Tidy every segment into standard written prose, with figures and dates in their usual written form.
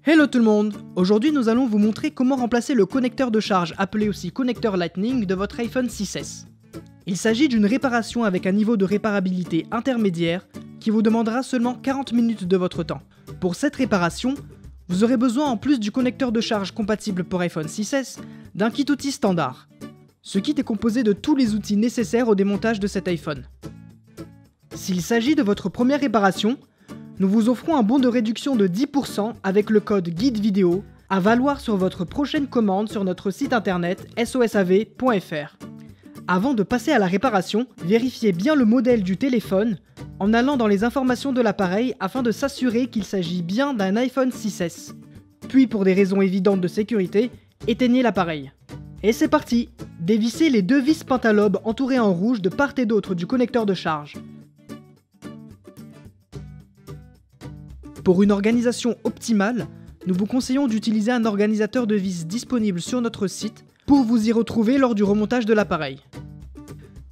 Hello tout le monde! Aujourd'hui nous allons vous montrer comment remplacer le connecteur de charge appelé aussi connecteur Lightning de votre iPhone 6S. Il s'agit d'une réparation avec un niveau de réparabilité intermédiaire qui vous demandera seulement 40 minutes de votre temps. Pour cette réparation, vous aurez besoin en plus du connecteur de charge compatible pour iPhone 6S, d'un kit outil standard. Ce kit est composé de tous les outils nécessaires au démontage de cet iPhone. S'il s'agit de votre première réparation, nous vous offrons un bon de réduction de 10% avec le code GUIDE-VIDEO à valoir sur votre prochaine commande sur notre site internet sosav.fr. Avant de passer à la réparation, vérifiez bien le modèle du téléphone en allant dans les informations de l'appareil afin de s'assurer qu'il s'agit bien d'un iPhone 6S. Puis pour des raisons évidentes de sécurité, éteignez l'appareil. Et c'est parti! Dévissez les deux vis pentalobes entourées en rouge de part et d'autre du connecteur de charge. Pour une organisation optimale, nous vous conseillons d'utiliser un organisateur de vis disponible sur notre site pour vous y retrouver lors du remontage de l'appareil.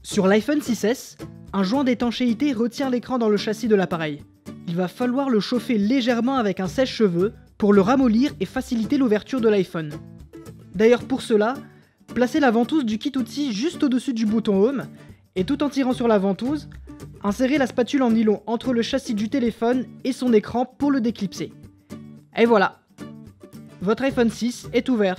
Sur l'iPhone 6S, un joint d'étanchéité retient l'écran dans le châssis de l'appareil. Il va falloir le chauffer légèrement avec un sèche-cheveux pour le ramollir et faciliter l'ouverture de l'iPhone. D'ailleurs pour cela, placez la ventouse du kit outil juste au-dessus du bouton Home et tout en tirant sur la ventouse, insérez la spatule en nylon entre le châssis du téléphone et son écran pour le déclipser. Et voilà, votre iPhone 6 est ouvert.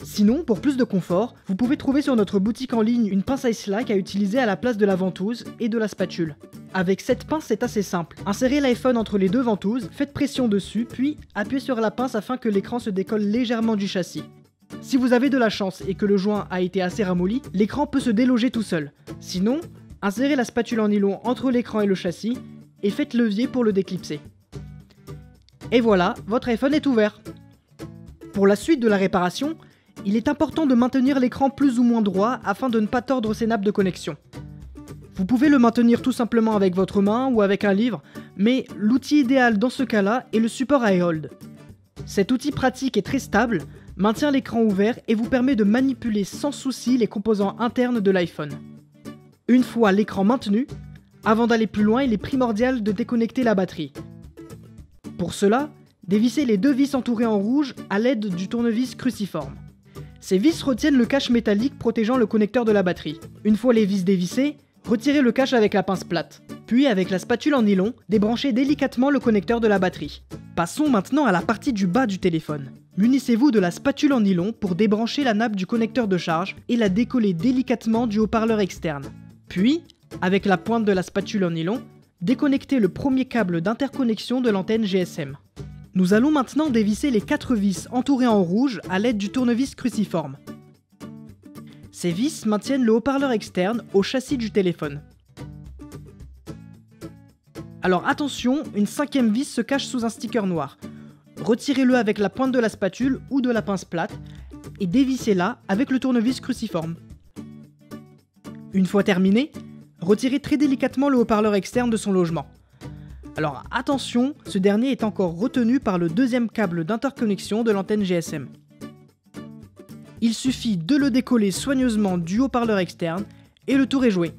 Sinon, pour plus de confort, vous pouvez trouver sur notre boutique en ligne une pince iSlack à utiliser à la place de la ventouse et de la spatule. Avec cette pince, c'est assez simple. Insérez l'iPhone entre les deux ventouses, faites pression dessus, puis appuyez sur la pince afin que l'écran se décolle légèrement du châssis. Si vous avez de la chance et que le joint a été assez ramolli, l'écran peut se déloger tout seul. Sinon, insérez la spatule en nylon entre l'écran et le châssis et faites levier pour le déclipser. Et voilà, votre iPhone est ouvert. Pour la suite de la réparation, il est important de maintenir l'écran plus ou moins droit afin de ne pas tordre ses nappes de connexion. Vous pouvez le maintenir tout simplement avec votre main ou avec un livre, mais l'outil idéal dans ce cas-là est le support iHold. Cet outil pratique et très stable maintient l'écran ouvert et vous permet de manipuler sans souci les composants internes de l'iPhone. Une fois l'écran maintenu, avant d'aller plus loin, il est primordial de déconnecter la batterie. Pour cela, dévissez les deux vis entourées en rouge à l'aide du tournevis cruciforme. Ces vis retiennent le cache métallique protégeant le connecteur de la batterie. Une fois les vis dévissées, retirez le cache avec la pince plate. Puis avec la spatule en nylon, débranchez délicatement le connecteur de la batterie. Passons maintenant à la partie du bas du téléphone. Munissez-vous de la spatule en nylon pour débrancher la nappe du connecteur de charge et la décoller délicatement du haut-parleur externe. Puis, avec la pointe de la spatule en nylon, déconnectez le premier câble d'interconnexion de l'antenne GSM. Nous allons maintenant dévisser les 4 vis entourées en rouge à l'aide du tournevis cruciforme. Ces vis maintiennent le haut-parleur externe au châssis du téléphone. Alors attention, une 5e vis se cache sous un sticker noir. Retirez-le avec la pointe de la spatule ou de la pince plate et dévissez-la avec le tournevis cruciforme. Une fois terminé, retirez très délicatement le haut-parleur externe de son logement. Alors attention, ce dernier est encore retenu par le deuxième câble d'interconnexion de l'antenne GSM. Il suffit de le décoller soigneusement du haut-parleur externe et le tour est joué.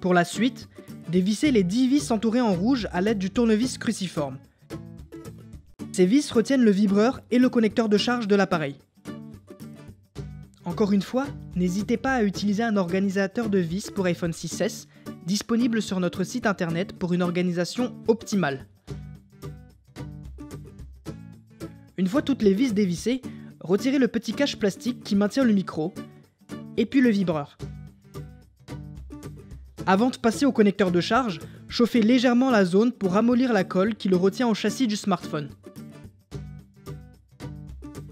Pour la suite, dévissez les 10 vis entourées en rouge à l'aide du tournevis cruciforme. Ces vis retiennent le vibreur et le connecteur de charge de l'appareil. Encore une fois, n'hésitez pas à utiliser un organisateur de vis pour iPhone 6S, disponible sur notre site internet pour une organisation optimale. Une fois toutes les vis dévissées, retirez le petit cache plastique qui maintient le micro, et puis le vibreur. Avant de passer au connecteur de charge, chauffez légèrement la zone pour ramollir la colle qui le retient au châssis du smartphone.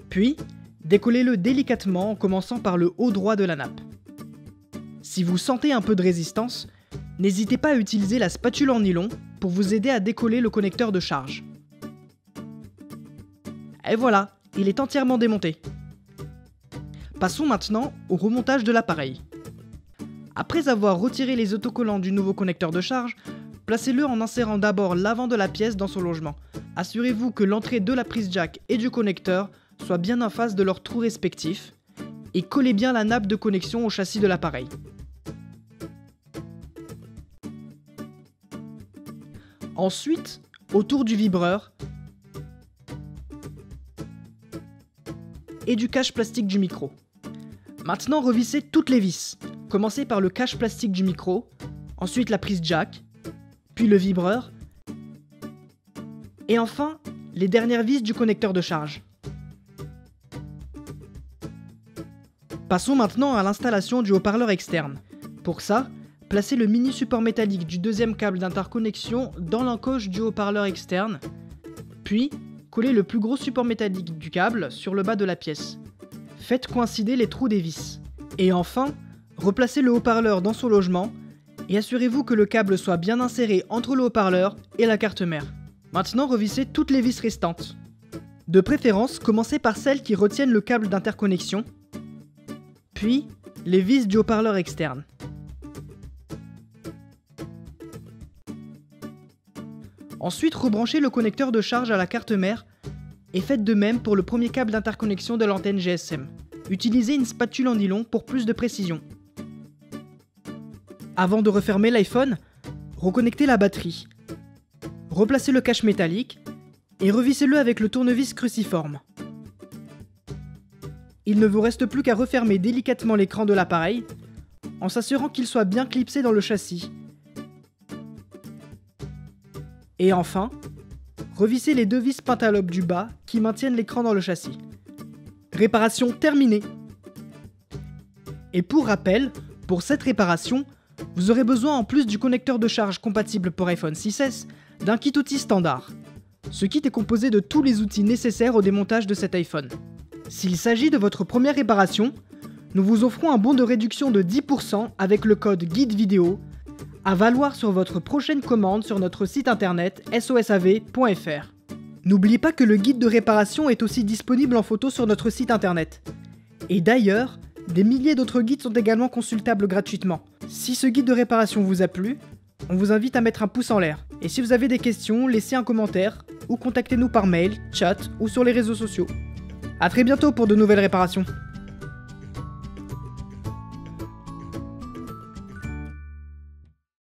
Puis, décollez-le délicatement en commençant par le haut droit de la nappe. Si vous sentez un peu de résistance, n'hésitez pas à utiliser la spatule en nylon pour vous aider à décoller le connecteur de charge. Et voilà, il est entièrement démonté. Passons maintenant au remontage de l'appareil. Après avoir retiré les autocollants du nouveau connecteur de charge, placez-le en insérant d'abord l'avant de la pièce dans son logement. Assurez-vous que l'entrée de la prise jack et du connecteur soit bien en face de leurs trous respectifs et collez bien la nappe de connexion au châssis de l'appareil. Ensuite, autour du vibreur et du cache plastique du micro. Maintenant, revissez toutes les vis. Commencez par le cache plastique du micro, ensuite la prise jack, puis le vibreur, et enfin, les dernières vis du connecteur de charge. Passons maintenant à l'installation du haut-parleur externe. Pour ça, placez le mini support métallique du deuxième câble d'interconnexion dans l'encoche du haut-parleur externe, puis collez le plus gros support métallique du câble sur le bas de la pièce. Faites coïncider les trous des vis. Et enfin, replacez le haut-parleur dans son logement et assurez-vous que le câble soit bien inséré entre le haut-parleur et la carte mère. Maintenant, revissez toutes les vis restantes. De préférence, commencez par celles qui retiennent le câble d'interconnexion, puis les vis du haut-parleur externe. Ensuite, rebranchez le connecteur de charge à la carte mère et faites de même pour le premier câble d'interconnexion de l'antenne GSM. Utilisez une spatule en nylon pour plus de précision. Avant de refermer l'iPhone, reconnectez la batterie. Replacez le cache métallique et revissez-le avec le tournevis cruciforme. Il ne vous reste plus qu'à refermer délicatement l'écran de l'appareil en s'assurant qu'il soit bien clipsé dans le châssis. Et enfin, revissez les deux vis pentalopes du bas qui maintiennent l'écran dans le châssis. Réparation terminée. Et pour rappel, pour cette réparation, vous aurez besoin en plus du connecteur de charge compatible pour iPhone 6S, d'un kit outil standard. Ce kit est composé de tous les outils nécessaires au démontage de cet iPhone. S'il s'agit de votre première réparation, nous vous offrons un bon de réduction de 10% avec le code GUIDEVIDEO à valoir sur votre prochaine commande sur notre site internet sosav.fr. N'oubliez pas que le guide de réparation est aussi disponible en photo sur notre site internet. Et d'ailleurs, des milliers d'autres guides sont également consultables gratuitement. Si ce guide de réparation vous a plu, on vous invite à mettre un pouce en l'air. Et si vous avez des questions, laissez un commentaire ou contactez-nous par mail, chat ou sur les réseaux sociaux. A très bientôt pour de nouvelles réparations.